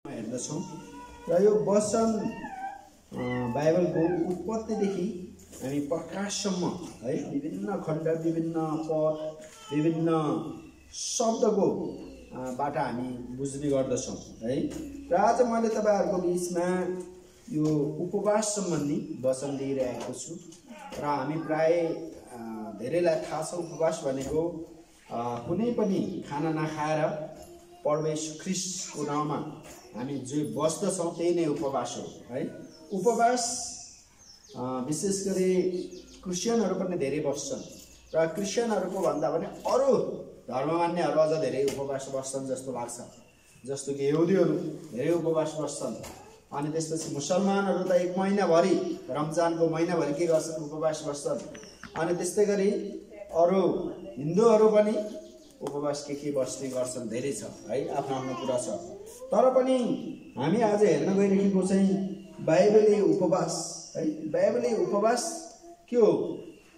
हेर्दछौँ र यो वचन बाइबलको उत्पत्तिदेखि हामी प्रकाशसम्म है विभिन्न खण्ड विभिन्न पद विभिन्न शब्दको बाट हामी बुझ्ने गर्दछौँ है। र आज मैले तपाईहरुको बीचमा यो उपवास सम्बन्धी वचन लिइरहेको छु र हामी प्राय धेरैलाई थाहा छ उपवास भनेको कुनै पनि खाना नखाएर प्रभु येशू ख्रीष्टको नाममा हामी जो बस्दछौँ त्यही नै उपवास हो है। उपवास विशेष गरी क्रिस्चियनहरु पनि धेरै बस्छन् र क्रिस्चियनहरुको भन्दा पनि अरु धर्म मान्नेहरु अझ धेरै उपवास बस्छन् जस्तो लाग्छ। जस्तो कि यहुदीहरु धेरै उपवास बस्छन् अनि त्यसपछि मुसलमानहरु त एक महिनाभरि रमजानको महिनाभरि के गर्छन् उपवास बस्छन् अनि त्यस्तै गरी अरु हिन्दूहरु पनि उपवास के बस्ने गर्छन् धेरै छ है आफ्नो आफ्नो कुरा छ। तर पनि हामी आज हेर्न गइरहेको चाहिँ बाइबलीय उपवास है। बाइबलीय उपवास के हो,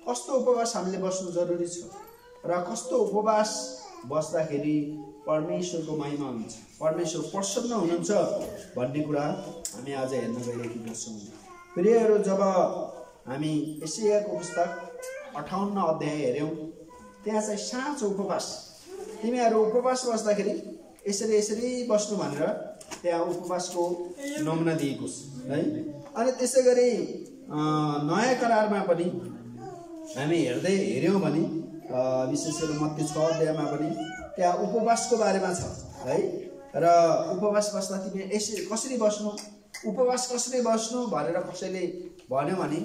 कस्तो उपवास हामीले बस्नु जरुरी छ र कस्तो उपवास बस्दाखेरि परमेश्वरको महिमा हुन्छ परमेश्वर प्रसन्न हुनुहुन्छ भन्ने कुरा हामी आज हेर्न गइरहेका छौँ। प्रियहरू, जब हामी यशायाको पुस्तक 58 अध्याय हेर्यौं त्यहाँ चाहिँ साँचो उपवास तिमीहरू उपवास बस्दाखेरि यसरी बस्नु भनेर त्यहाँ उपवासको नमुना दिएको छ है। अनि त्यसैगरी नयाँ करारमा पनि हामी हेर्यौं भने विशेष गरी मत्ती 6 अध्यायमा पनि त्यहाँ उपवासको बारेमा छ है। र उपवास बस्दा तिमी यसरी कसरी बस्नु उपवास कसरी बस्नु भनेर कसैले भन्यो भने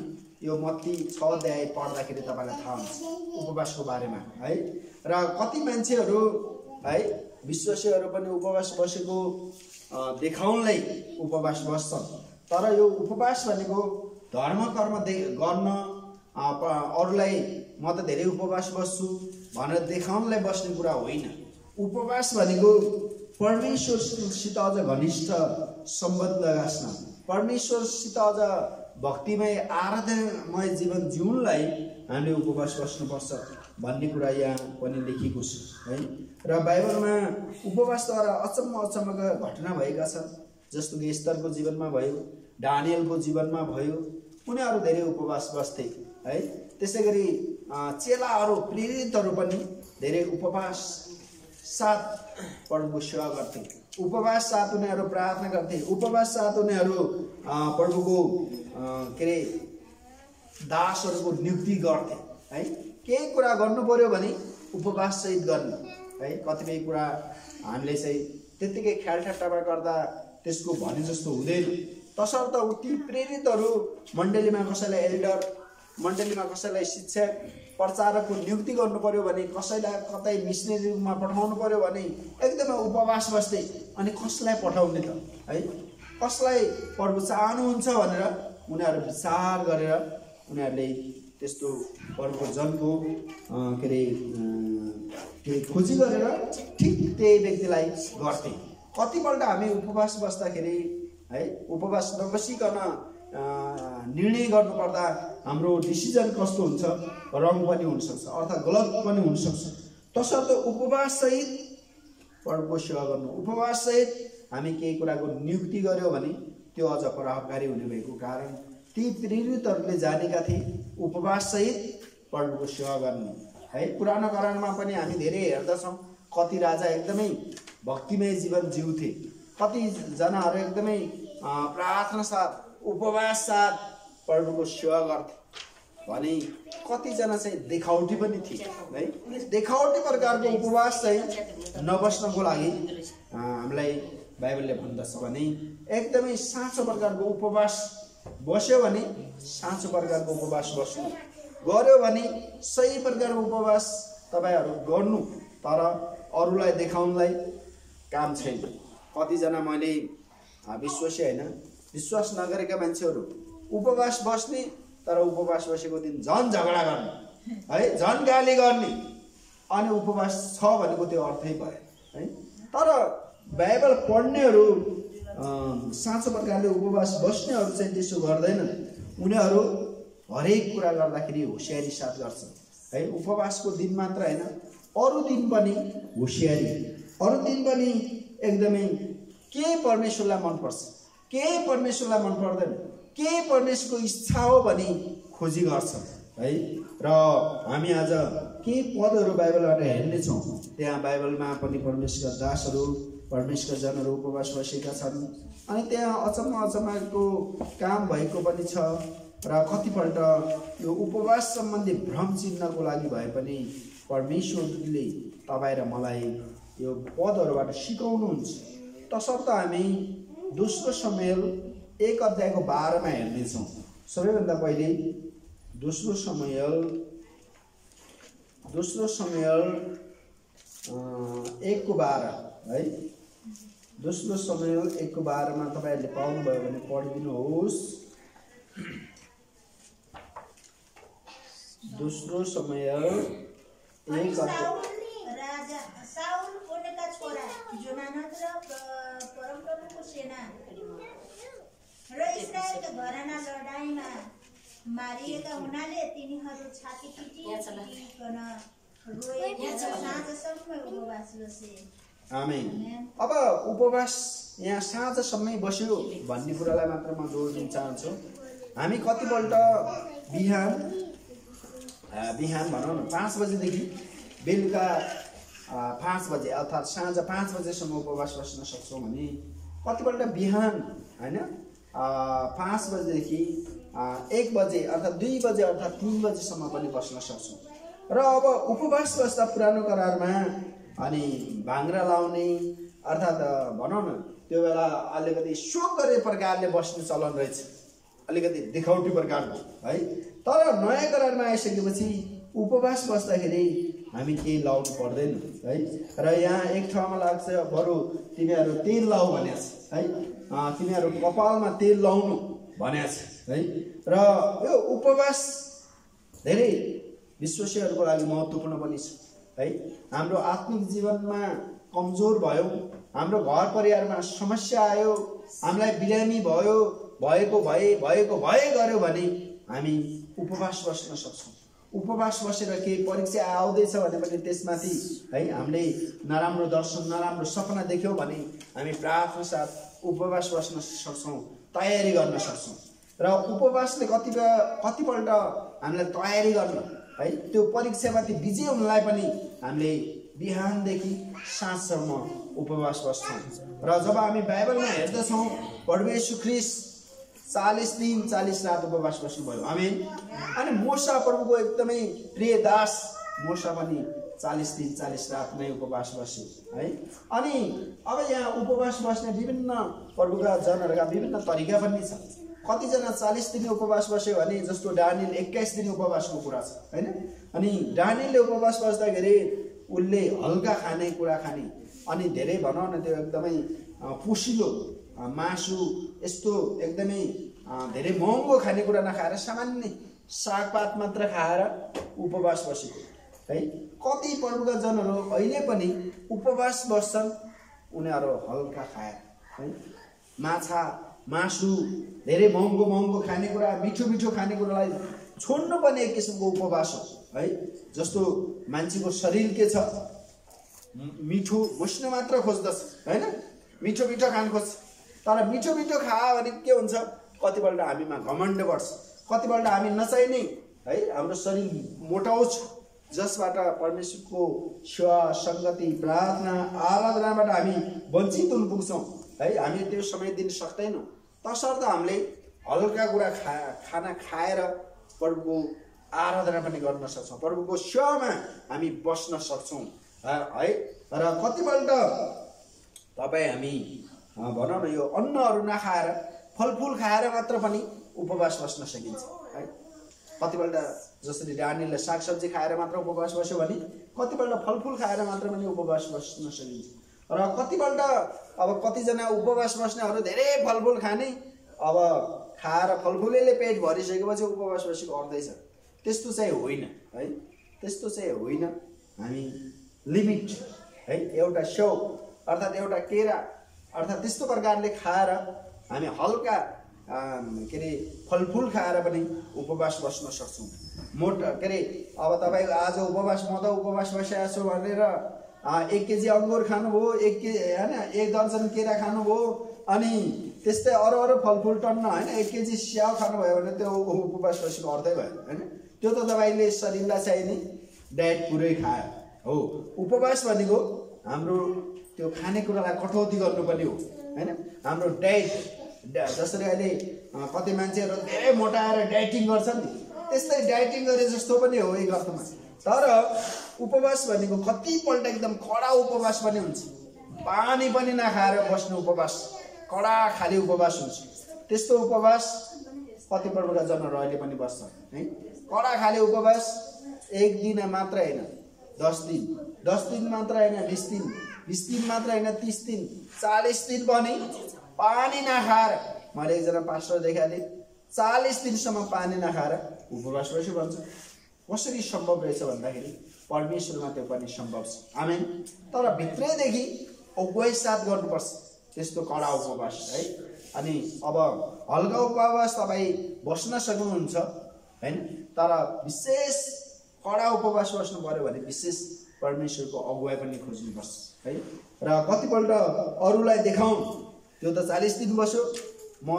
यो मत्ती 6 अध्याय पढ्दाखेरि तपाईलाई थाहा हुन्छ उपवासको बारेमा है। र कति मान्छेहरू है विश्वासीहरू पनि उपवास बसेको देखाउनलाई उपवास बस्छन्। तर यो उपवास भनेको धर्म कर्म गर्न अरूलाई म त धेरै उपवास बस्छु भनेर देखाउनलाई बस्ने कुरा होइन। उपवास भनेको परमेश्वरसित अझ घनिष्ठ सम्बन्ध गाँस्न परमेश्वरसित अझ भक्तिमय आराधनामय जीवन जिउनलाई हामीले उपवास बस्नुपर्छ भन्ने कुरा यहाँ पनि लेखिएको छ है। र बाइबलमा उपवासद्वारा अचम्मका घटना भएका छन् जस्तो कि एस्तरको जीवनमा भयो दानियलको जीवनमा भयो उनीहरू धेरै उपवास बस्थे है। त्यसैगरी चेलाहरू प्रेरितहरू पनि धेरै उपवास साथ प्रभुको सेवा गर्थे उपवास साथ उनीहरू प्रार्थना गर्थे उपवास साथ उनीहरू प्रभुको दासहरूको नियुक्ति गर्थे है। केही कुरा गर्नु पर्यो भने उपवास सहित गर्ने है। कतिपय कुरा हामीले चाहिँ त्यतिकै ख्यालठट्टामा गर्दा त्यसको भने जस्तो हुँदैन। तसर्थ ती प्रेरितहरू मण्डलीमा कसैलाई एल्डर मण्डलीमा कसैलाई शिक्षक प्रचारकको नियुक्ति गर्नु पर्यो भने कसैलाई कतै मिसनरी रूपमा पठाउनु पर्यो भने एकदमै उपवास बस्दै अनि कसलाई पठाउने त है कसलाई प्रभु चाहनुहुन्छ भनेर उनीहरू विचार गरेर उनीहरूले त्यस्तो प्रभुको जनको खोजी गरेर ठिक त्यही व्यक्तिलाई गर्थे। कतिपल्ट हामी उपवास बस्दाखेरि है उपवास नबसिकन निर्णय गर्नुपर्दा हाम्रो डिसिजन कस्तो हुन्छ रङ पनि हुन सक्छ अर्थात् गलत पनि हुन सक्छ। तसर्थ उपवास सहित प्रभुको सेवा गर्नु उपवास सहित हामी केही कुराको नियुक्ति गर्यो भने त्यो अझ प्रभावकारी हुने भएको कारण ती प्रेरितहरूले जानेका थिए उपवास सहित प्रभुको सेवा गर्ने है। पुरानो करारमा पनि हामी धेरै हेर्दछौँ कति राजा एकदमै भक्तिमय जीवन जिउँथे कति जनाहरू एकदमै प्रार्थना साथ उपवास साथ प्रभुको सेवा गर्थे भने कतिजना चाहिँ देखावटी पनि थिए है। देखावटी प्रकारको उपवास चाहिँ नबस्नको लागि हामीलाई बाइबलले भन्दछ भने एकदमै साँचो प्रकारको उपवास बस्यो भने साँचो प्रकारको उपवास बस्नु गर्यो भने सही प्रकारको उपवास तपाईहरु गर्नु तर अरूलाई देखाउनलाई काम छैन। कतिजना मैले विश्वासी हैन विश्वास नगरेका मान्छेहरू उपवास बस्ने तर उपवास बसेको दिन झन् झगडा गर्ने है झन् गाली गर्ने अनि उपवास छ भनेको त्यो अर्थै भएन है। तर बाइबल पढ्नेहरू साँचो प्रकारले उपवास बस्नेहरू चाहिँ त्यसो गर्दैनन्। उनीहरू हरेक कुरा गर्दाखेरि होशियारी साथ गर्छन् है। उपवासको दिन मात्र हैन अरु दिन पनि होशियारी अरु दिन पनि एकदमै के परमेश्वरलाई मनपर्छ, के परमेश्वरलाई मन पर्दैन, के परमेश्वरको इच्छा हो भनी खोजी गर्छ है। र हामी आज के पदहरू बाइबलबाट हेर्नेछौँ। त्यहाँ बाइबलमा पनि परमेश्वरका दासहरू, परमेश्वरका जनहरू उपवास बसेका छन्। अनि त्यहाँ अचम्मको काम भएको पनि छ। र कतिपल्ट यो उपवास सम्बन्धी भ्रम चिन्हको लागि भए पनि परमेश्वरले तपाईँ र मलाई यो पदहरूबाट सिकाउनुहुन्छ। तसर्थ हामी दोस्रो शमूएल 1:12 हेर्नेछौँ। सबैभन्दा पहिले दोस्रो शमूएल 1:12 है। दोस्रो शमूएल 1:12 तपाईहरुले पाउनुभयो भने पढिदिनुहोस्। दोस्रो शमूएल 1 राजा साउल उनका छोरा जोनाथन र परमप्रभुको सेना र इस्राएलका घराना लडाईँमा मारिएका हुनाले तिनीहरू छाती पिटिकन रोए, साँझसम्म उपवास बसे। आमेन। अब उपवास यहाँ साँझसम्मै बस्यो भन्ने कुरालाई मात्र म जोड दिन चाहन्छु। हामी कतिपल्ट बिहान भनौँ न 5 बजेदेखि बेलुका 5 बजे अर्थात् साँझ 5 बजेसम्म उपवास बस्न सक्छौँ भने कतिपल्ट बिहान हैन 5 बजेदेखि 1 बजे अर्थात् 2 बजे अर्थात् 3 बजेसम्म पनि बस्न सक्छौँ। र अब उपवास बस्दा पुरानो करारमा अनि भाङ्रा लाउने अर्थात् भनौँ न त्यो बेला अलिकति सो गरे प्रकारले बस्ने चलन रहेछ, अलिकति देखाउटी प्रकारको है। तर नयाँ करारमा आइसकेपछि उपवास बस्दाखेरि हामी केही लाउनु पर्दैन है। र यहाँ एक ठाउँमा लाग्छ बरु तिमीहरू तेल लाऊ भनेछ है, तिमीहरू कपालमा तेल लाउनु भनेछ है। र यो उपवास धेरै विश्वासीहरूको लागि महत्त्वपूर्ण पनि छ है। हाम्रो आत्मिक जीवनमा कमजोर भयो, हाम्रो घर परिवारमा समस्या आयो, हामीलाई बिरामी भएको भए गर्यो भने हामी उपवास बस्न सक्छौँ। उपवास बसेर केही परीक्षा आउँदैछ भने पनि त्यसमाथि है हामीले नराम्रो दर्शन नराम्रो सपना देख्यौँ भने हामी प्रार्थना साथ उपवास बस्न सक्छौँ, तयारी गर्न सक्छौँ। र उपवासले कतिपल्ट हामीलाई तयारी गर्न है त्यो परीक्षामाथि विजय हुनलाई पनि हामीले बिहानदेखि साँझसम्म उपवास बस्छौँ। र जब हामी बाइबलमा हेर्दछौँ प्रभु येशू ख्रीष्ट 40 दिन 40 रात उपवास बस्नुभयो। आमेन। अनि मोसा प्रभुको एकदमै प्रिय दास मोसा पनि 40 दिन 40 रात नै उपवास बस्यो है। अनि अब यहाँ उपवास बस्ने विभिन्न प्रभुका जनहरूका विभिन्न तरिका पनि छ। कतिजना 40 दिन उपवास बस्यो भने जस्तो डानियल 21 दिन उपवासको कुरा छ हैन। अनि डानियलले उपवास बस्दाखेरि उनले हल्का खानेकुरा खाने अनि धेरै भनौँ न त्यो एकदमै पुसिलो मासु यस्तो एकदमै धेरै महँगो खानेकुरा नखाएर सामान्य सागपात मात्र खाएर उपवास बसेको है। कति प्रभुका जनहरू अहिले पनि उपवास बस्छन्, उनीहरू हल्का खाएर है। माछा मासु धेरै महँगो खानेकुरा मिठो खानेकुरालाई छोड्नु पनि एक किसिमको उपवास हो है। जस्तो मान्छेको शरीर के छ, मिठो बस्न मात्र खोज्दछ हैन, मिठो खान खोज्छ। तर मिठो खायो भने के हुन्छ, कतिपल्ट हामीमा घमण्ड बढ्छ, कतिपल्ट हामी नचाहिने है हाम्रो शरीर मोटाउँछ, जसबाट परमेश्वरको सेवा संगति प्रार्थना आराधनाबाट हामी वञ्चित हुन पुग्छौँ है। हामी त्यो समय दिन सक्दैनौँ। तसर्थ हामीले हल्का कुरा खाना खाएर प्रभुको आराधना पनि गर्न सक्छौँ, प्रभुको सेवामा हामी बस्न सक्छौँ है। र कतिपल्ट हामी भनौँ न यो अन्नहरू नखाएर फलफुल खाएर मात्र पनि उपवास बस्न सकिन्छ है। कतिपल्ट जसरी डानियलले सागसब्जी खाएर मात्र उपवास बस्यो भने कतिपल्ट फलफुल खाएर मात्र पनि उपवास बस्न सकिन्छ। र कतिपल्ट अब कतिजना उपवास बस्नेहरू धेरै फलफुल खाने, अब खाएर फलफुलले पेट भरिसकेपछि उपवास बसेको अर्थ छ। त्यस्तो चाहिँ होइन है, त्यस्तो चाहिँ होइन। हामी लिमिट है एउटा स्याउ अर्थात् एउटा केरा अर्थात् त्यस्तो प्रकारले खाएर हामी हल्का के अरे फलफुल खाएर पनि उपवास बस्न सक्छौँ। अब तपाईँको आज उपवास म त उपवास बसिरहेको छु भनेर 1 केजी अङ्गुर खानुभयो, 1 दर्जन केरा खानुभयो, अनि त्यस्तै अरू फलफुल टन्न होइन 1 केजी स्याउ खानुभयो भने त्यो उपवास बसेको अर्थै भयो होइन। त्यो त तपाईँले शरीरलाई चाहिने डायट पुरै खायो हो। उपवास भनेको हाम्रो त्यो खानेकुरालाई कटौती गर्नुपर्ने हो होइन। हाम्रो डायट जसरी अहिले कति मान्छेहरू धेरै मोटाएर डाइटिङ गर्छन् नि, त्यस्तै डाइटिङ गरे जस्तो पनि हो एक अर्थमा। तर उपवास भनेको कतिपल्ट एकदम कडा उपवास पनि हुन्छ, पानी पनि नखाएर बस्ने उपवास, कडा खाली उपवास हुन्छ। त्यस्तो उपवास कतिपल्टका जनहरू अहिले पनि बस्छ है। कडा खाली उपवास 1 दिन मात्र होइन 10 दिन, 10 दिन मात्र होइन 20 दिन, 20 दिन मात्र होइन 30 दिन, 40 दिन पनि पानी नखाएर। मैले एकजना पास्टर देखाएँ 40 दिनसम्म पानी नखाएर उपवास बस्यो भन्छ। कसरी सम्भव रहेछ भन्दाखेरि परमेश्वरमा त्यो पनि सम्भव छ। आमेन। तर भित्रैदेखि अगुवाई साथ गर्नुपर्छ त्यस्तो कडा उपवास है। अनि अब हल्का उपवास तपाईँ बस्न सक्नुहुन्छ हैन, तर विशेष कडा उपवास बस्नु पर्यो भने विशेष परमेश्वरको अगुवाई पनि खोज्नुपर्छ है। र कतिपल्ट अरूलाई देखाउँ त्यो त 40 दिन बस्यो म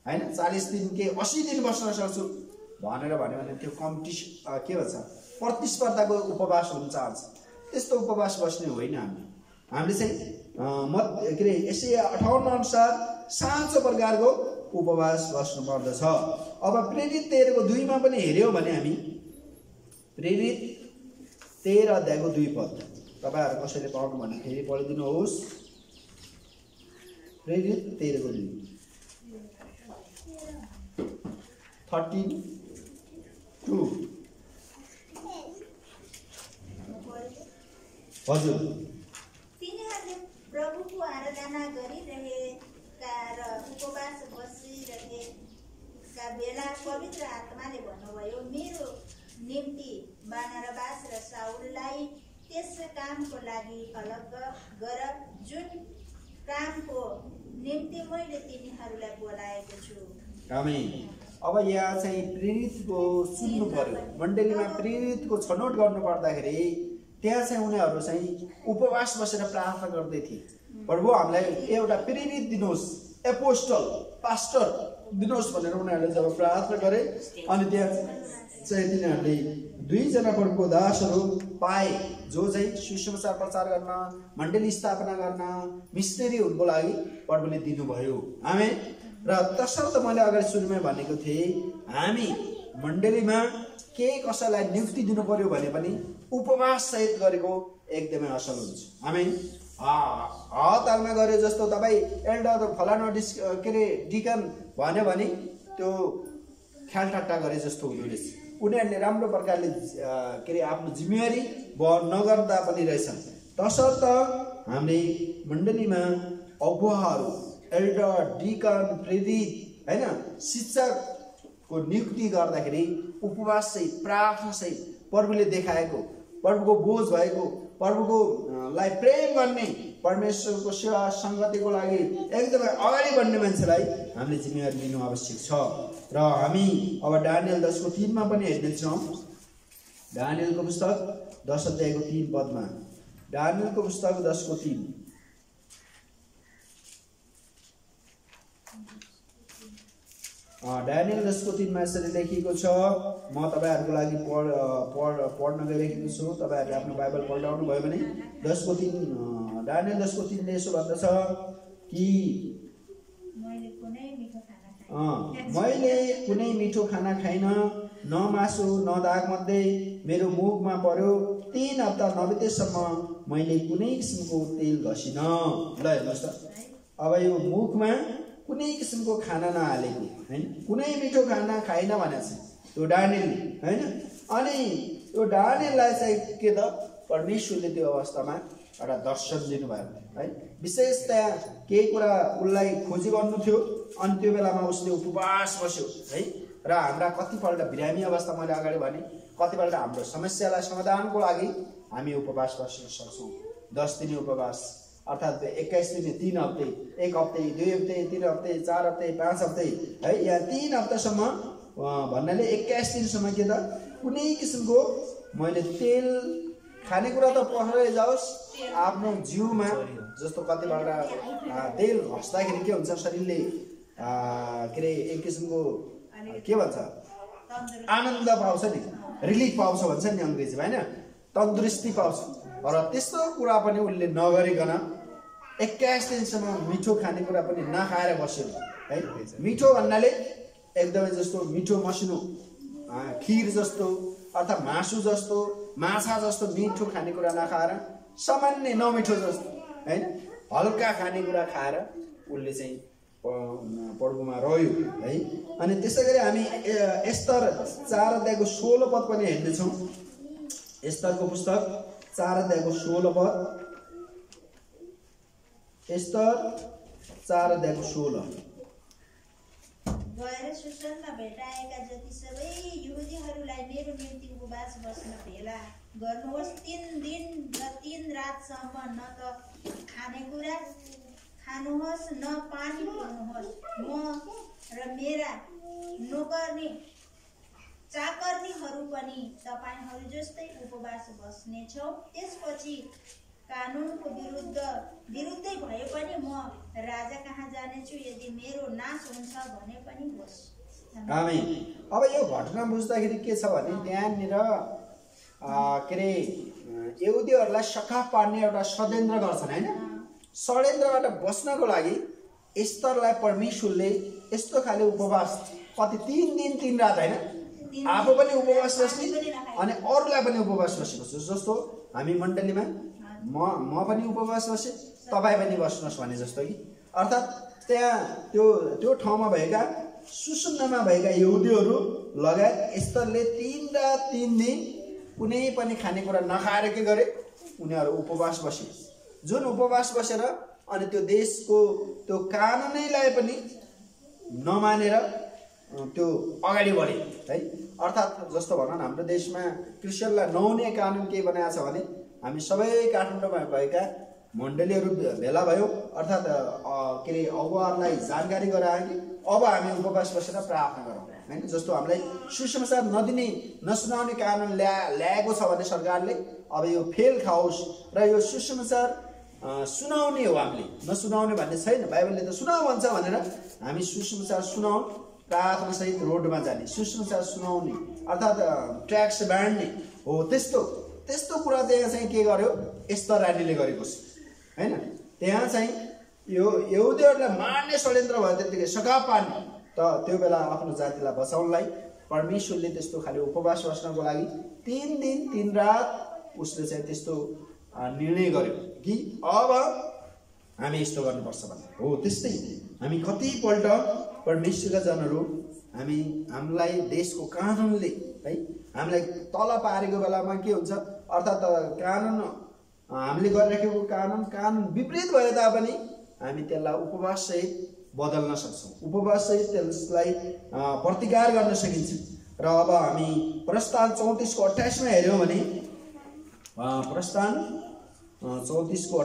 हैन 40 दिन के 80 दिन बस्न सक्छु भनेर भन्यो भने त्यो कम्पिटिसन के भन्छ प्रतिस्पर्धाको उपवास हुन चाहन्छ। त्यस्तो उपवास बस्ने होइन हामीले चाहिँ एशिया 58 अनुसार साँचो प्रकारको उपवास बस्नु पर्दछ। अब प्रेरित 13:2 मा पनि हेर्यौं भने हामी प्रेरित 13 अध्यायको 2 पद तपाईहरु कसैले पढ्नु भने फेरि पढिदिनुहोस्। प्रेरित 13:2 13:2 हजुर। तिनीहरूले प्रभुको आराधना गरिरहेका र उपवास बसिरहेका बेला पवित्र आत्माले भन्नुभयो, मेरो निम्ति बारनबास र साउललाई त्यस कामको लागि अलग गर जुन कामको निम्ति मैले तिनीहरूलाई बोलाएको छु। आमेन। अब यहाँ चाहिँ प्रेरितको सुन्नु पर्यो। मण्डलीमा प्रेरितको छनौट गर्नु पर्दाखेरि त्यहाँ चाहिँ उनीहरू चाहिँ उपवास बसेर प्रार्थना गर्दै थिए, प्रभु हामीलाई एउटा प्रेरित दिनुहोस्, एपोस्टल पास्टर दिनुहोस् भनेर उनीहरूले जब प्रार्थना गरे अनि त्यहाँ चाहिँ तिनीहरूले 2 जना प्रभुको दासहरू पाए जो चाहिँ सुसमाचार प्रचार गर्न, मण्डली स्थापना गर्न, मिसनरी हुनुको लागि प्रभुले दिनुभयो। आमेन। र तसर्थ मैले अगाडि सुरुमै भनेको थिएँ हामी मण्डलीमा के कसैलाई नियुक्ति दिनु पर्यो भने पनि उपवास सहित गरेको एकदमै असल हुन्छ। आमेन। हतालमा गरे जस्तो तपाईँ एल्डर फलानो डिकन भन्यो भने त्यो ख्याल ठट्टा गरे जस्तो हुँदो रहेछ। उनीहरूले राम्रो प्रकारले आफ्नो जिम्मेवारी नगर्दा पनि रहेछन्। तसर्थ हामीले मण्डलीमा अगुवाहरू एल्डर डिकन प्रेरित हैन शिक्षकको नियुक्ति गर्दाखेरि उपवास सहित प्रार्थना सहित प्रभुले देखाएको, प्रभुको बोझ भएको, प्रभुको लाई प्रेम गर्ने, परमेश्वरको सेवा संगतिको लागि एकदमै अगाडि बढ्ने मान्छेलाई हामीले जिम्मेवारी लिनु आवश्यक छ। र हामी अब दानियल 10:3 मा पनि हेर्नेछौँ। दानियलको पुस्तक 10 अध्यायको 3 पदमा, दानियलको पुस्तक 10:3 दानियल 10:3 मा यसरी लेखिएको छ। म तपाईहरुको लागि पढ्न गइरहेको छु। तपाईहरुले आफ्नो बाइबल पल्टाउनु भयो भने 10:3 दानियल 10:3 ले यसो भन्दछ कि मैले कुनै मिठो खाना खाइन, न मासु न दाग मध्ये मेरो मुखमा पर्यो। 3 हप्ता नबितेसम्म मैले कुनै किसिमको तेल घसिन। ल हेर्नुहोस् त, अब यो मुखमा कुनै किसिमको खाना नहालेको हैन, कुनै मिठो खाना खाइन भनेछ त्यो दानियल हैन। अनि यो दानियललाई चाहिँ के त परमेश्वरले त्यो अवस्थामा एउटा दर्शन दिनुभयो है। विशेष त्यहाँ केही कुरा उसलाई खोजी गर्नु थियो अनि त्यो बेलामा उसले उपवास बस्यो है। र हाम्रा कतिपल्ट बिरामी अवस्था मैले अगाडि भने कतिपल्ट हाम्रो समस्यालाई समाधानको लागि हामी उपवास बस्न सक्छौँ। 10 दिने उपवास अर्थात् 21 दिन 3 हप्ते, 1 हप्ते, 2 हप्ते, 3 हप्ते, 4 हप्ते, 5 हप्ते है। यहाँ 3 हप्तासम्म भन्नाले 21 दिनसम्म के त कुनै किसिमको मैले तेल खानेकुरा त पसरै जाओस्, आफ्नो जिउमा जस्तो कतिपल्ट तेल घस्दाखेरि के हुन्छ, शरीरले के अरे एक किसिमको के भन्छ आनन्द पाउँछ नि, रिलिफ पाउँछ भन्छ नि अङ्ग्रेजीमा होइन, तन्दुरुस्ती पाउँछ। र त्यस्तो कुरा पनि उसले नगरिकन 21 दिनसम्म मिठो खानेकुरा पनि नखाएर बस्यो है। मिठो भन्नाले एकदमै जस्तो मिठो मसिनो खिर जस्तो अर्थात् मासु जस्तो माछा जस्तो मिठो खानेकुरा नखाएर सामान्य नमिठो जस्तो हैन हल्का खानेकुरा खाएर उसले चाहिँ पर्वमा रह्यो है। अनि त्यसै गरी हामी एस्तर 4 अध्यायको 16 पद पनि हेर्नेछौँ। एस्तरको पुस्तक 4 अध्यायको 16 पद, एस्तर 4 अध्यायको 16। गएर सुसनमा भेटाएका जति सबै यहुदीहरूलाई मेरो निम्ति उपवास बस्न भेला गर्नुहोस्। 3 दिन र 3 रातसम्म न त खानेकुरा खानुहोस् न पानी पिउनुहोस्। म र मेरा नोकर्नी चाकर्नीहरू पनि तपाईहरू जस्तै उपवास बस्नेछौँ। त्यसपछि कानुनको विरुद्धै भए पनि म राजा कहाँ जानेछु, यदि मेरो नाश हुन्छ भने पनि होस्। आमेन। अब यो घटना बुझ्दाखेरि के छ भने त्यहाँनिर के अरे यहुदीहरूलाई सखाप पार्ने एउटा षड्यन्त्र गर्छन् हैन। षड्यन्त्रबाट बस्नको लागि एस्तरलाई परमेश्वरले यस्तो खाले उपवास कति 3 दिन 3 रात हैन, आफू पनि उपवास बस्ने अनि अरूलाई पनि उपवास बसेको छु। जस्तो हामी मण्डलीमा म पनि उपवास बसेँ, तपाईँ पनि बस्नुहोस् भने जस्तो कि अर्थात् त्यहाँ त्यो ठाउँमा भएका सुसुन्नमा भएका यहुदीहरू लगायत एस्तरले 3 रात 3 दिन कुनै पनि खानेकुरा नखाएर के गरे, उनीहरू उपवास बसे। जुन उपवास बसेर अनि त्यो देशको त्यो कानुनैलाई पनि नमानेर त्यो अगाडि बढे है। अर्थात् जस्तो भनौँ न हाम्रो देशमा क्रिस्चियनलाई नहुने कानुन के बनाएको छ भने हामी सबै काठमाडौँमा भएका मण्डलीहरू भेला भयो, अर्थात् के अरे अगुवाहरूलाई जानकारी गरायो कि अब हामी उपवास बसेर प्रार्थना गरौँ हैन। जस्तो हामीलाई सुसमाचार नदिने नसुनाउने कानुन ल्याएको छ भने सरकारले अब यो फेल खाओस् र यो सुसमाचार सुनाउने हो। हामीले नसुनाउने भन्ने छैन, बाइबलले त सुनाऊ भन्छ भनेर हामी सुसमाचार सुनाउँ, प्रार्थना सहित रोडमा जाने, सुसमाचार सुनाउने अर्थात् ट्याक्स बाँड्ने हो। त्यस्तो कुरा त्यहाँ चाहिँ के गर्यो, एस्तर रानीले गरेको छ हैन। त्यहाँ चाहिँ यो यहुदीहरूलाई मार्ने षड्यन्त्र भयो, त्यतिकै सखाप पार्ने। त त्यो बेला आफ्नो जातिलाई बचाउनलाई परमेश्वरले त्यस्तो खाले उपवास बस्नको लागि 3 दिन 3 रात उसले चाहिँ त्यस्तो निर्णय गर्यो कि अब हामी यस्तो गर्नुपर्छ भन्ने हो। त्यस्तै हामी कतिपल्ट परमेश्वरका जनहरू हामीलाई देशको कानुनले है हामीलाई तल पारेको बेलामा के हुन्छ, अर्थात् कानुन हामीले गरिराखेको कानुन विपरीत भए तापनि हामी त्यसलाई उपवास सहित बदल्न सक्छौँ, उपवास सहित त्यसलाई प्रतिकार गर्न सकिन्छ। र अब हामी प्रस्थान 34 को 28 मा हेर्यौं भने प्रस्थान 34 को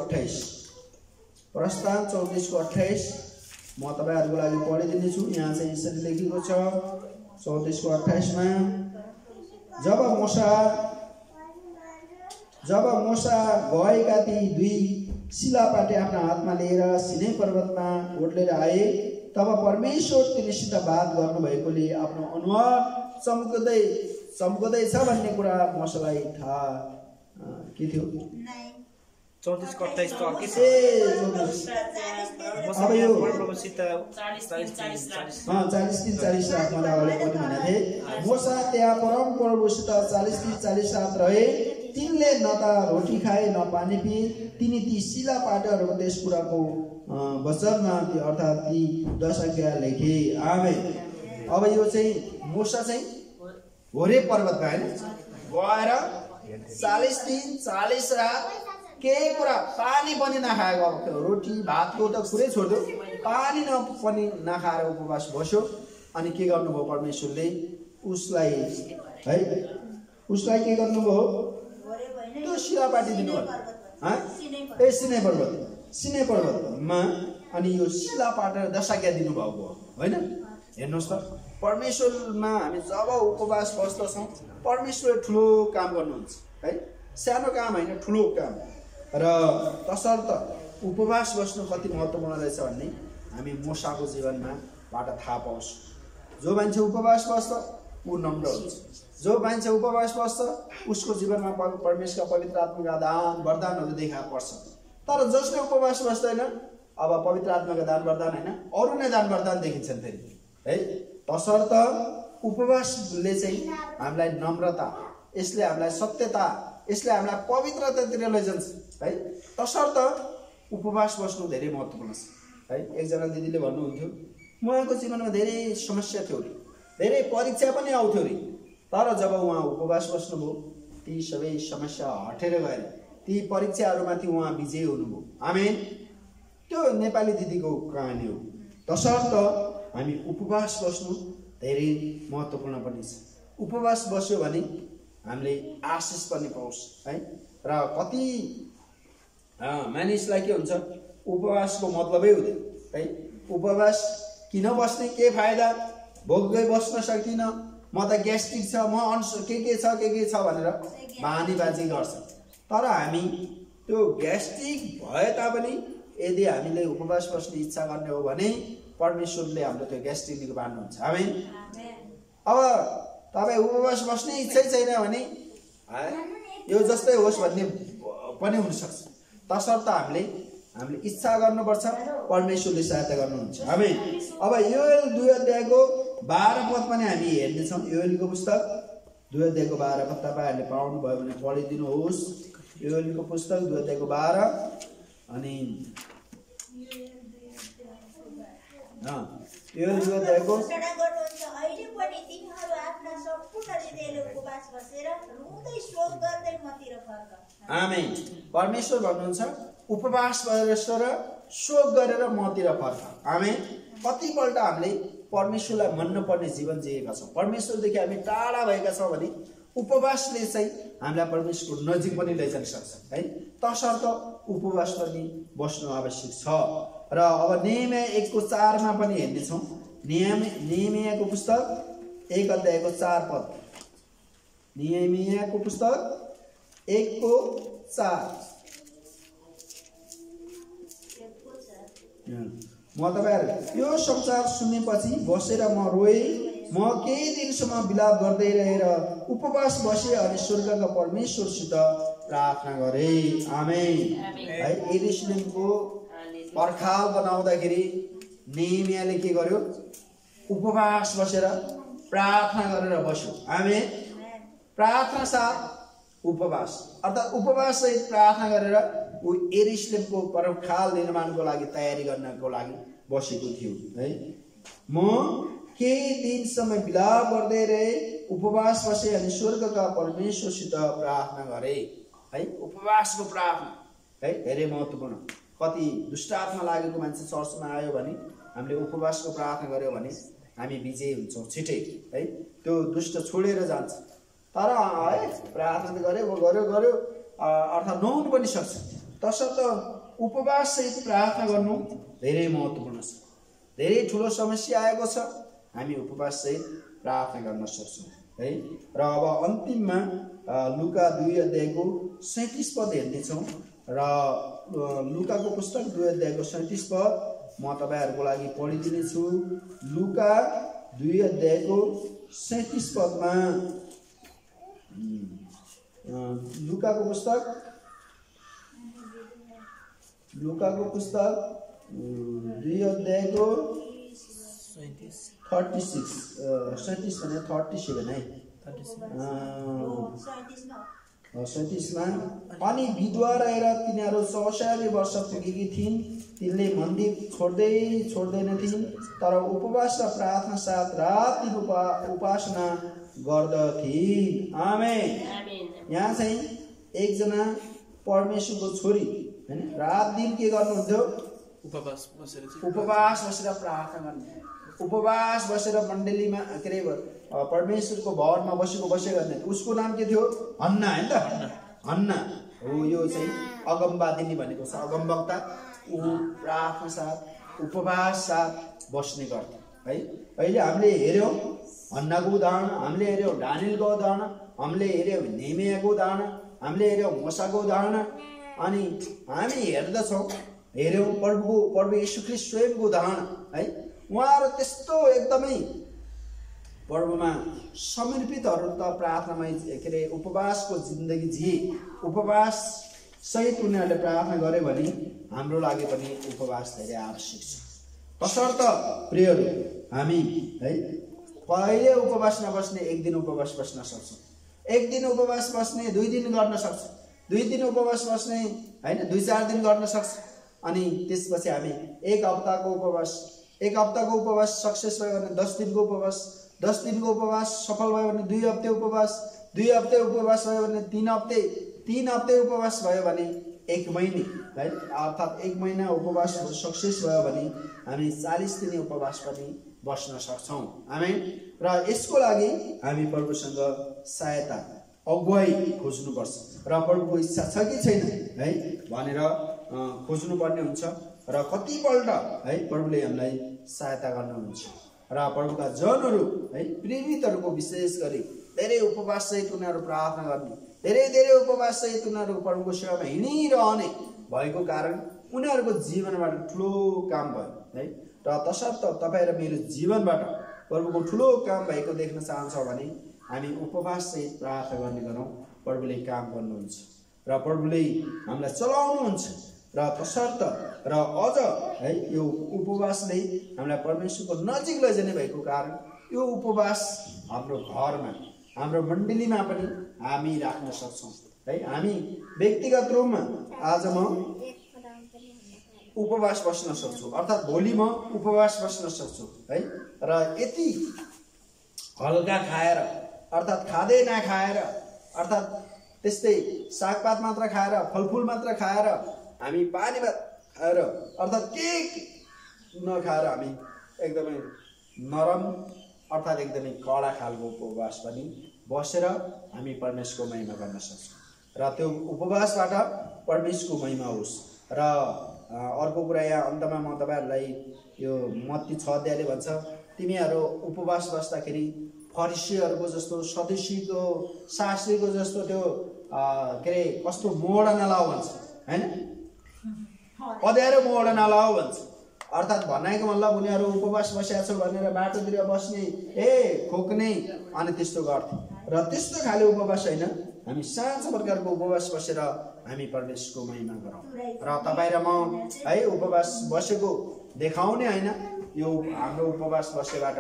28 म तपाईहरुको लागि पढिदिने छु। यहाँ चाहिँ यसरी लेखेको छ 34 को 28 मा, जब मोसा गएका ती 2 शिलापाटे आफ्ना हातमा लिएर सिनै पर्वतमा ओर्लेर आए, तब परमेश्वर तिनीसित बात गर्नुभएकोले आफ्नो अनुहार चम्कदै छ भन्ने कुरा मोसालाई थाहा के थियो। 34 को 28 को के छ? अब यो 40 रातमा अगाडि पनि भनेको थिए, मोसा त्यहाँ परम प्रभुसित 40 रात रहे। तिनले न त रोटी खाए न पानी पिए। तिनी ती शिला पाटहरूको त्यस कुराको वचनमा अर्थात् ती 10 आज्ञा लेखे। आमेन। अब यो चाहिँ मोसा चाहिँ होरे पर्वतमा हैन गएर 40 दिन 40 रात के कुरा पानी पनि नखाएको, रोटी भातको त कुरै छोड्दो, पानी पनि नखाएर उपवास बस्यो। अनि के गर्नुभयो परमेश्वरले उसलाई के गर्नुभयो, त्यो शिलापाटी दिनुभयो सिनै पर्वतमा। अनि यो शिलापाट 10 आज्ञा दिनुभएको होइन। हेर्नुहोस् त परमेश्वरमा हामी जब उपवास बस्दछौँ परमेश्वरले ठुलो काम गर्नुहुन्छ है। सानो काम होइन, ठुलो काम। र तसर्थ उपवास बस्नु कति महत्त्वपूर्ण रहेछ भन्ने हामी मोसाको जीवनमाबाट थाहा पाउँछ। जो मान्छे उपवास बस्छ ऊ नम्र हुन्छ। जो मान्छे उपवास बस्छ उसको जीवनमा परमेश्वरका पवित्र आत्माका दान वरदानहरू देखा पर्छ। तर जसले उपवास बस्दैन अब पवित्र आत्माका दान वरदान होइन, अरू नै दान वरदान देखिन्छन् फेरि है। तसर्थ उपवासले चाहिँ हामीलाई नम्रता, यसले हामीलाई सत्यता, यसले हामीलाई पवित्रतातिर लैजान्छ है। तसर्थ उपवास बस्नु धेरै महत्त्वपूर्ण छ है। एकजना दिदीले भन्नुहुन्थ्यो उहाँको जीवनमा धेरै समस्या थियो अरे, धेरै परीक्षा पनि आउँथ्यो अरे, तर जब उहाँ उपवास बस्नुभयो ती सबै समस्या हटेर गए, ती परीक्षाहरूमाथि उहाँ विजयी हुनुभयो। आमेन। त्यो नेपाली दिदीको कहानी हो। तसर्थ हामी उपवास बस्नु धेरै महत्त्वपूर्ण पनि छ। उपवास बस्यो भने हामीले आशिष पनि पाउँछ है। र कति मानिसलाई के हुन्छ, उपवासको मतलबै हुँदैन है। उपवास किन बस्ने, के फाइदा, भोकै बस्न सक्दिनँ, म त ग्यास्ट्रिक छ, म के छ भनेर बानीबाजी गर्छ। तर हामी त्यो ग्यास्ट्रिक भए तापनि यदि हामीले उपवास बस्ने इच्छा गर्ने हो भने परमेश्वरले हाम्रो त्यो ग्यास्ट्रिक बाँड्नुहुन्छ। आमेन। अब तपाईँ उपवास बस्ने इच्छै छैन भने यो जस्तै होस् भन्ने पनि हुनसक्छ। तसर्थ हामीले इच्छा गर्नुपर्छ, परमेश्वरले सहायता गर्नुहुन्छ। आमेन। अब योएल 2 अध्यायको 12 पद पनि हामी हेर्नेछौँ। योएलको पुस्तक 2 अध्यायको 12 पद तपाईँहरूले पाउनुभयो भने पढिदिनुहोस्। योएलको पुस्तक 2 अध्यायको 12 अनि योएल 2 अध्यायको अहिले पनि तिमीहरू आफ्ना सम्पूर्ण हृदयले उपवास बसेर रुँदै शोक गर्दै मतिर फर्क। आमेन। परमेश्वर भन्नुहुन्छ उपवास बसेर शोक गरेर मतिर फर्क। आमेन। कतिपल्ट हामीले परमेश्वरलाई मन नपर्ने जीवन जिएका छौँ, परमेश्वरदेखि हामी टाढा भएका छौँ भने उपवासले चाहिँ हामीलाई परमेश्वरको नजिक पनि लैजान सक्छ है। तसर्थ उपवास पनि बस्नु आवश्यक छ। र अब नेहमिया 1:4 पनि हेर्नेछौँ। नेहमियाको पुस्तक 1 अध्यायको 4 पद। नेहमियाको पुस्तक 1:4। म तपाईँहरू यो समाचार सुनेपछि बसेर म रोएँ, म केही दिनसम्म विलाप गर्दै रहेर उपवास बसेँ अनि स्वर्गका परमेश्वरसित प्रार्थना गरेँ। आमेन। है। यरुशलेमको पर्खाल बनाउँदाखेरि नेहमियाले के गर्यो, उपवास बसेर प्रार्थना गरेर बस्यो। आमेन। प्रार्थना साथ उपवास अर्थात् उपवास सहित प्रार्थना गरेर ऊ यरुशलेमको पर्खाल निर्माणको लागि तयारी गर्नको लागि बसेको थियो है। म केही दिनसम्म विलाप गर्दै रहे, उपवास बसे अनि स्वर्गका परमेश्वरसित प्रार्थना गरे है। उपवासको प्रार्थना है धेरै महत्त्वपूर्ण। कति दुष्ट आत्मा लागेको मान्छे चर्चमा आयो भने हामीले उपवासको प्रार्थना गर्यो भने हामी विजयी हुन्छौँ छिटै है। त्यो दुष्ट छोडेर जान्छ। तर है प्रार्थना गर्यो अर्थात् नहुनु पनि सक्छ। तसर्थ उपवास सहित प्रार्थना गर्नु धेरै महत्त्वपूर्ण छ। धेरै ठुलो समस्या आएको छ, हामी उपवास सहित प्रार्थना गर्न सक्छौँ है। र अब अन्तिममा लुका 2 अध्यायको 37 पद हेर्नेछौँ। र लुकाको पुस्तक 2 अध्यायको 37 पद म तपाईँहरूको लागि पढिदिनेछु। लुका 2 अध्यायको 37 पदमा लुकाको पुस्तक 2 अध्यायको 37 भने 37 है 37मा अनि विधवा रहेर तिनीहरू 84 वर्ष पुगेकी थिइन्। तिनले मन्दिर छोड्दैन थिइन्, तर उपवास र प्रार्थना साथ रात दिन उपासना गर्दथिन्। आमेन। यहाँ चाहिँ एकजना परमेश्वरको छोरी हैन रात दिन के गर्नुहुन्थ्यो, उपवास बसेर प्रार्थना गर्ने, उपवास बसेर मण्डलीमा के अरे परमेश्वरको भवनमा बसेको गर्ने। उसको नाम के थियो, हन्ना हैन त। हन्ना हो यो चाहिँ अगमवादिनी भनेको छ, अगमवक्ता। ऊ प्रार्थना साथ उपवास साथ बस्ने गर्थे है। अहिले हामीले हेर्यौँ हन्नाको उदाहरण, हामीले हेर्यौँ डानियलको उदाहरण, हामीले हेर्यौँ नेहमियाको उदाहरण, हामीले हेऱ्यौँ मोसाको उदाहरण, अनि हामी हेऱ्यौँ प्रभु येशू ख्रीष्ट स्वयंको उदाहरण है। उहाँहरू त्यस्तो एकदमै प्रभुमा समर्पितहरू त प्रार्थनामै के अरे उपवासको जिन्दगी जिए, उपवास सहित उनीहरूले प्रार्थना गर्यो भने हाम्रो लागि पनि उपवास धेरै आवश्यक छ। तसर्थ प्रियहरू हामी है पहिले उपवास नबस्ने 1 दिन उपवास बस्न सक्छौँ, 1 दिन उपवास बस्ने 2 दिन गर्न सक्छौँ, 2 दिन उपवास बस्ने हैन 2-4 दिन गर्न सक्छ, अनि त्यसपछि हामी 1 हप्ताको उपवास सक्सेस भयो भने 10 दिनको उपवास, 10 दिनको उपवास सफल भयो भने 2 हप्ते उपवास, 2 हप्ते उपवास भयो भने 3 हप्ते उपवास भयो भने 1 महिना है, अर्थात् 1 महिना उपवास सक्सेस भयो भने हामी 40 दिन उपवास पनि बस्न सक्छौँ। आमेन। र यसको लागि हामी प्रभुसँग सहायता अगुवाई खोज्नुपर्छ र प्रभुको इच्छा छ कि छैन है भनेर खोज्नुपर्ने हुन्छ। र कतिपल्ट है प्रभुले हामीलाई सहायता गर्नुहुन्छ र प्रभुका जनहरू है प्रेरितहरूको विशेष गरी धेरै उपवास सहित उनीहरू प्रार्थना गर्ने, धेरै उपवास सहित उनीहरू प्रभुको सेवामा हिँडिरहने भएको कारण उनीहरूको जीवनबाट ठुलो काम भयो है। र तसर्थ तपाईँ र मेरो जीवनबाट प्रभुको ठुलो काम भएको देख्न चाहन्छौँ भने हामी उपवास सहित प्रार्थना गर्ने गरौँ। प्रभुले काम गर्नुहुन्छ र प्रभुले हामीलाई चलाउनुहुन्छ र तसर्थ र अझ है यो उपवासले हामीलाई परमेश्वरको नजिक लैजाने भएको कारण यो उपवास हाम्रो घरमा, हाम्रो मण्डलीमा पनि हामी राख्न सक्छौँ है। हामी व्यक्तिगत रूपमा आज म उपवास बस्न सक्छु, अर्थात् भोलि म उपवास बस्न सक्छु है। र यति हल्का खाएर अर्थात् खाँदै नखाएर, अर्थात् त्यस्तै सागपात मात्र खाएर, फलफुल मात्र खाएर, हामी पानी खाएर, अर्थात् केही नखाएर हामी एकदमै नरम अर्थात् एकदमै कडा खालको उपवास पनि बसेर हामी परमेश्वरको महिमा गर्न सक्छौँ र त्यो उपवासबाट परमेश्वरको महिमा होस्। र अर्को कुरा यहाँ अन्तमा म तपाईँहरूलाई यो मत्ती 6 अध्यायले भन्छ, तिमीहरू उपवास बस्दाखेरि फरिसीहरूको जस्तो, सदुसीको, शास्त्रीको जस्तो त्यो के अरे कस्तो मोड नलाऊ भन्छ हैन, अँध्यारो मोड नलाऊ भन्छ। अर्थात् भन्नाको मतलब उनीहरू उपवास बसेका छौ भनेर बाटोतिर बस्ने, खोक्ने अनि त्यस्तो गर्थे। र त्यस्तो खाले उपवास होइन, हामी सानो प्रकारको उपवास बसेर हामी परमेश्वरको महिमा गरौँ। र तपाईँ र म है उपवास बसेको देखाउने होइन, यो हाम्रो उपवास बसेबाट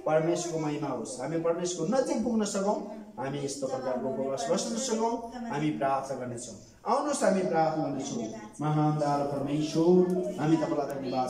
परमेश्वरको महिमा होस्, हामी परमेश्वरको नजिक पुग्न सकौँ, हामी यस्तो प्रकारको उपवास बस्न सकौँ। हामी प्रार्थना गर्नेछौँ। आउनुहोस् हामी प्रार्थना गर्नेछौँ। महान दयालु परमेश्वर, हामी तपाईँलाई धन्यवाद